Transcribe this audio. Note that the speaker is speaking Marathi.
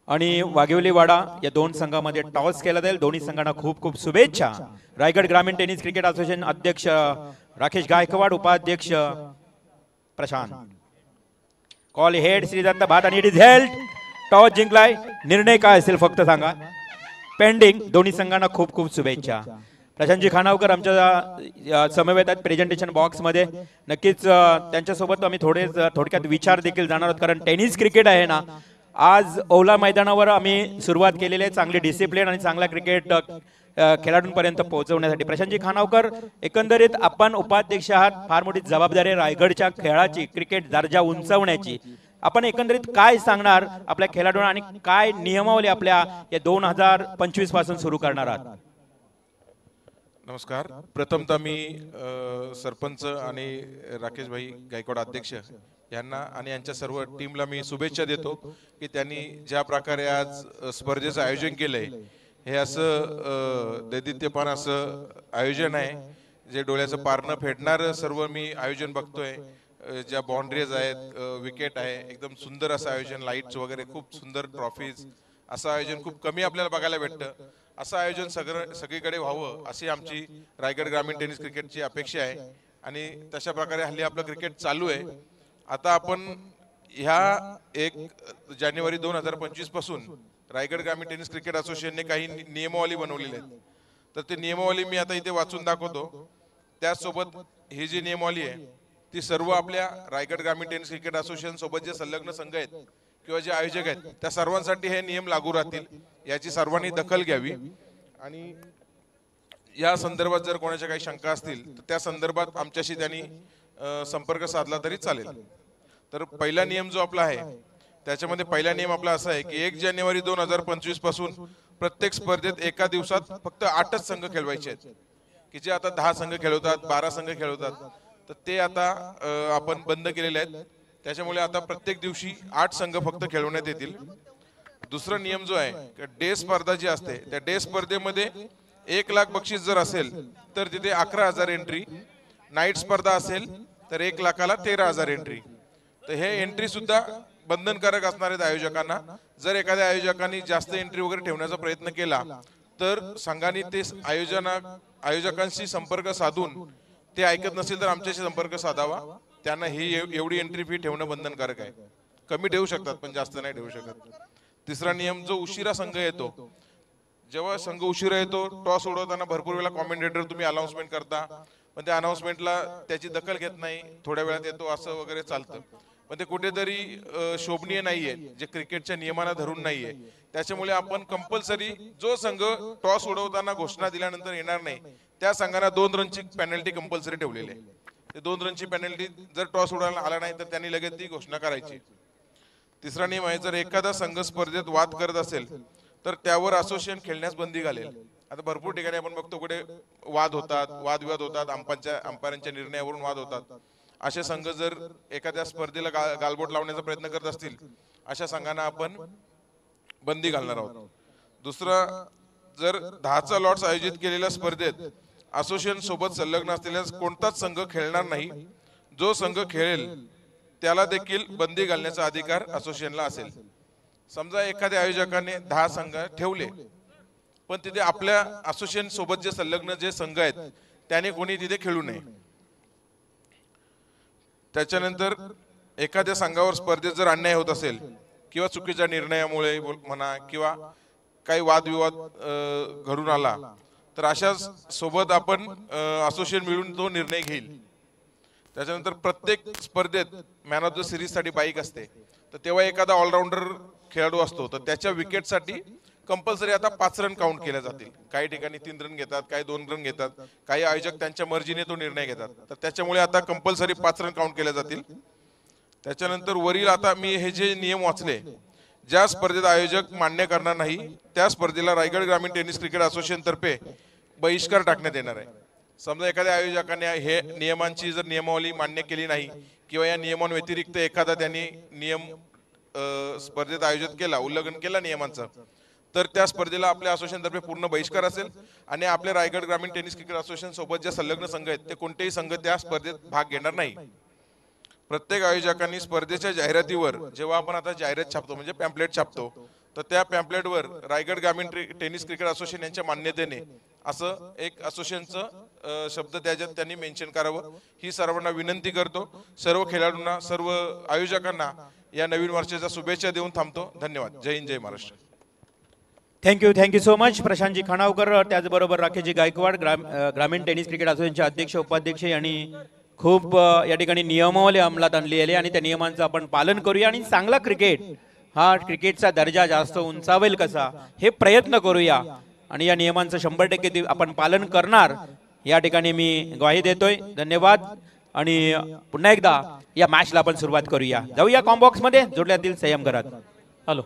आणि वाघिवलीवाडा या दोन संघामध्ये टॉस केला जाईल। दोन्ही संघांना खूप खूप शुभेच्छा। रायगड ग्रामीण टेनिस क्रिकेट असोसिएशन अध्यक्ष राकेश गायकवाड, उपाध्यक्ष प्रशांत। कॉल हेड श्रीदत्त भात आणि इट इज हेल्ड। टॉस जिंकलाय। निर्णय काय असेल फक्त सांगा। पेंडिंग। दोन्ही संघांना खूप खूप शुभेच्छा। प्रशांतजी खानावकर आमच्या समवेत आहेत प्रेझेंटेशन बॉक्स मध्ये। नक्कीच त्यांच्यासोबत आम्ही थोडक्यात विचार देखील जाणार आहोत, कारण टेनिस क्रिकेट आहे ना, आज ओला मैदानावर आम्ही सुरुवात केलेली आहे चांगली डिसिप्लिन आणि चांगला क्रिकेट खेळाडूंपर्यंत पोहोचवण्यासाठी। प्रशांतजी खानावकर, एकंदरीत आपण उपाध्यक्ष आहात, फार मोठी जबाबदारी आहे रायगडच्या खेळाची, क्रिकेट दर्जा उंचावण्याची। आपण एकंदरीत काय सांगणार आपल्या खेळाडूंना आणि काय नियमावली आपल्या या 2025 पासून सुरू करणार आहात? नमस्कार। प्रथमतः मी सरपंच आणि राकेश भाई गायकवाड अध्यक्ष यांना आणि यांच्या सर्व टीमला मी शुभेच्छा देतो की त्यांनी ज्या प्रकारे आज स्पर्धेचं आयोजन केलंय, हे असं दैदित्यपान असं आयोजन आहे जे डोळ्याचं पारणं फेडणारं सर्व मी आयोजन बघतोय। ज्या बाउंड्रीज आहेत, विकेट आहे, एकदम सुंदर असं आयोजन, लाईट्स वगैरे खूप सुंदर, ट्रॉफीज, असं आयोजन खूप कमी आपल्याला बघायला भेटतं। असं आयोजन सगळीकडे व्हावं अशी आमची रायगड ग्रामीण टेनिस क्रिकेटची अपेक्षा आहे आणि तशा प्रकारे हल्ली आपलं क्रिकेट चालू आहे। आता आपण ह्या 1 जानेवारी 2025 पासून रायगड ग्रामीण टेनिस क्रिकेट असोसिएशनने काही नियमावली बनवलेली आहेत, तर ते नियमावली मी आता इथे वाचून दाखवतो। त्यासोबत ही जी नियमावली आहे ती सर्व आपल्या रायगड ग्रामीण टेनिस क्रिकेट असोसिएशन सोबत जे संलग्न संघ आहेत किंवा जे आयोजक आहेत त्या सर्वांसाठी हे नियम लागू राहतील, याची सर्वांनी दखल घ्यावी। आणि या संदर्भात जर कोणाच्या काही शंका असतील तर त्या संदर्भात आमच्याशी त्यांनी संपर्क साधला तरी चालेल। तर पहिला नियम जो आपला आहे त्याच्यामध्ये पहिला नियम आपला असा आहे की 1 जानेवारी 2025 पासून प्रत्येक स्पर्धेत एका दिवसात फक्त 8च संघ खेळवायचे आहेत, की जे आता 10 संघ खेळवतात, 12 संघ खेळवतात, तर ते आता आपण बंद केलेले आहेत। त्याच्यामुळे आता प्रत्येक दिवशी 8 संघ फक्त खेळवण्यात येतील। दुसरा नियम जो आहे, डे स्पर्धा जी असते त्या डे स्पर्धेमध्ये 1 लाख बक्षीस जर असेल तर तिथे 11,000 एंट्री, नाईट स्पर्धा असेल तर 1 लाखाला 13,000 एंट्री। तर हे एंट्री सुद्धा बंधनकारक असणार आहेत आयोजकांना। जर एखाद्या आयोजकांनी जास्त एंट्री वगैरे ठेवण्याचा प्रयत्न केला तर संघाने ते आयोजकांशी संपर्क साधून, ते ऐकत नसेल तर आमच्याशी संपर्क साधावा। त्यांना ही एवढी एंट्री फी ठेवणं बंधनकारक आहे। कमी ठेवू शकतात पण जास्त नाही ठेवू शकत। तिसरा नियम, जो उशिरा संघ येतो, जेव्हा संघ उशिरा येतो, टॉस उडवताना भरपूर वेळा कॉमेंटेटर तुम्ही अनाउन्समेंट करता, पण त्या अनाउन्समेंटला त्याची दखल घेत नाही, थोड्या वेळात येतो असं वगैरे चालतं, पण ते कुठेतरी शोभनीय नाहीये, जे क्रिकेटच्या नियमांना धरून नाहीये। त्याच्यामुळे आपण कंपल्सरी जो संघ टॉस उडवताना घोषणा दिल्यानंतर येणार नाही त्या संघाला 2 रनची पेनल्टी कंपल्सरी ठेवलेली आहे। ते 2 रनची पेनल्टी, जर टॉस उडवायला आला नाही तर त्यांनी लगेच ती घोषणा करायची। तिसरा नियम आहे, जर एखादा संघ स्पर्धेत वाद करत असेल तर त्यावर असोसिएशन खेळण्यास बंदी घालेल। आता भरपूर ठिकाणी आपण बघतो कुठे वादविवाद होतात, अंपायरांच्या निर्णयावरून वाद होतात। असे संघ जर एखाद्या स्पर्धेला गालबोट लावण्याचा प्रयत्न करत असतील, अशा संघांना आपण बंदी घालणार आहोत। दुसरा, जर 10चा लॉट्स आयोजित केलेल्या स्पर्धेत असोसिएशन सोबत संलग्न असलेल्या कोणताच संघ खेळणार नाही। जो संघ खेळेल त्याला देखील बंदी घालण्याचा अधिकार असोसिएशनला असेल। समजा एखाद्या आयोजकाने 10 संघ ठेवले, पण तिथे आपल्या असोसिएशन सोबत जे संलग्न जे संघ आहेत त्याने कोणी तिथे खेळू नये। त्याच्यानंतर एखाद्या संघावर स्पर्धेत जर अन्याय होत असेल किंवा चुकीच्या निर्णयामुळे म्हणा किंवा काही वादविवाद घडून आला तर अशा सोबत आपण असोसिएशन मिळून तो निर्णय घेईल। त्याच्यानंतर प्रत्येक स्पर्धेत मॅन ऑफ द सिरीज साठी बाईक असते, तर तेव्हा एखादा ऑलराऊंडर खेळाडू असतो तर त्याच्या विकेटसाठी कंपल्सरी आता 5 रन काउंट केले जातील। काही ठिकाणी 3 रन घेतात, काही 2 रन घेतात, काही आयोजक त्यांच्या मर्जीने तो निर्णय घेतात, तर त्याच्यामुळे आता कंपल्सरी 5 रन काउंट केले जातील। त्याच्यानंतर वरील आता मी हे जे नियम वाचले, ज्या स्पर्धेत आयोजक मान्य करणार नाही त्या स्पर्धेला रायगड ग्रामीण टेनिस क्रिकेट असोसिएशन तर्फे बहिष्कार टाकण्यात येणार आहे। समजा एखाद्या आयोजकाने हे नियमांची जर नियमावली मान्य केली नाही किंवा या नियमांव्यतिरिक्त एखादा त्यांनी नियम स्पर्धेत आयोजित केला, उल्लंघन केला नियमांचं, तर त्या स्पर्धेला आपल्या असोसिएशन तर्फे पूर्ण बहिष्कार असेल आणि आपले रायगड ग्रामीण टेनिस क्रिकेट असोसिएशन सोबत जे संलग्न संघ आहेत ते कोणतेही संघ त्या स्पर्धेत भाग घेणार नाही। प्रत्येक आयोजकांनी स्पर्धेच्या जाहिरातीवर, जेव्हा आपण आता जाहिरात छापतो म्हणजे पॅम्पलेट छापतो, तर त्या पॅम्पलेटवर रायगड ग्रामीण टेनिस क्रिकेट असोसिएशन यांच्या मान्यतेने असं एक असोसिएशनचं शब्द त्याच्यात त्यांनी मेन्शन करावं ही सर्वांना विनंती करतो. सर्व खेळाडूंना सर्व आयोजकांना या नवीन वर्षाच्या शुभेच्छा देऊन थांबतो. धन्यवाद. जय हिंद, जय Maharashtra. Thank you so much Prashantji Khanavkar. त्याचबरोबर राकेशजी गायकवाड ग्रामीण टेनिस क्रिकेट असोसिएशनचे अध्यक्ष उपाध्यक्ष यांनी खूप या ठिकाणी नियमावली अंमलात आणली आहे आणि त्या नियमांचं आपण पालन करूया आणि चांगला क्रिकेट हा क्रिकेटचा दर्जा जास्त उंचावेल कसा हे प्रयत्न करूया आणि या नियमांचं 100% आपण पालन करणार या ठिकाणी मी ग्वाही देतोय. धन्यवाद. आणि पुन्हा एकदा या मॅचला आपण सुरुवात करूया. जाऊया कॉम्बॉक्स मध्ये जोडल्यातील संयम करत.